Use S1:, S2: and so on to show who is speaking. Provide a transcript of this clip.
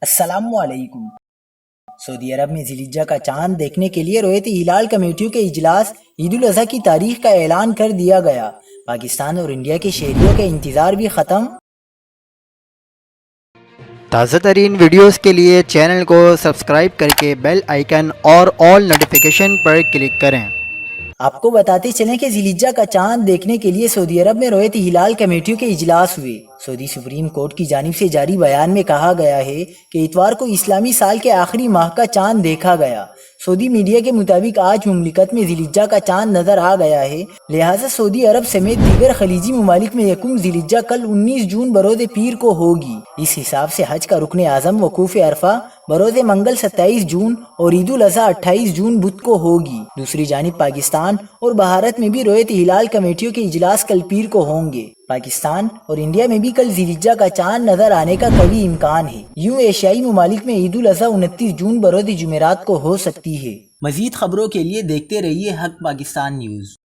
S1: السلام علیکم۔ سعودی عرب میں ذی الحجہ کا چاند دیکھنے کے لیے رویت ہلال کمیٹیوں کے اجلاس عید الاضحیٰ کی تاریخ کا اعلان کر دیا گیا۔ پاکستان اور انڈیا کے شہریوں کا انتظار بھی ختم۔
S2: تازہ ترین ویڈیوز کے لیے چینل کو سبسکرائب کر کے بیل آئیکن اور آل نوٹیفیکیشن پر کلک کریں۔
S1: آپ کو بتاتے چلیں کہ ذی الحجہ کا چاند دیکھنے کے لیے سعودی عرب میں رویت ہلال کمیٹیوں کے اجلاس ہوئے۔ سعودی سپریم کورٹ کی جانب سے جاری بیان میں کہا گیا ہے کہ اتوار کو اسلامی سال کے آخری ماہ کا چاند دیکھا گیا۔ سعودی میڈیا کے مطابق آج مملکت میں ذی الحجہ کا چاند نظر آ گیا ہے، لہٰذا سعودی عرب سمیت دیگر خلیجی ممالک میں یکم ذی الحجہ کل 19 جون بروز پیر کو ہوگی۔ اس حساب سے حج کا رکن اعظم وقوف عرفہ بروز منگل 27 جون اور عید الاضحیٰ 28 جون بدھ کو ہوگی۔ دوسری جانب پاکستان اور بھارت میں بھی رویت ہلال کمیٹیوں کے اجلاس کل پیر کو ہوں گے۔ پاکستان اور انڈیا میں بھی کل ذی الحجہ کا چاند نظر آنے کا قوی امکان ہے۔ یوں ایشیائی ممالک میں عید الاضحیٰ 29 جون بروز جمعرات کو ہو سکتی ہے۔ مزید خبروں کے لیے دیکھتے رہیے حق پاکستان نیوز۔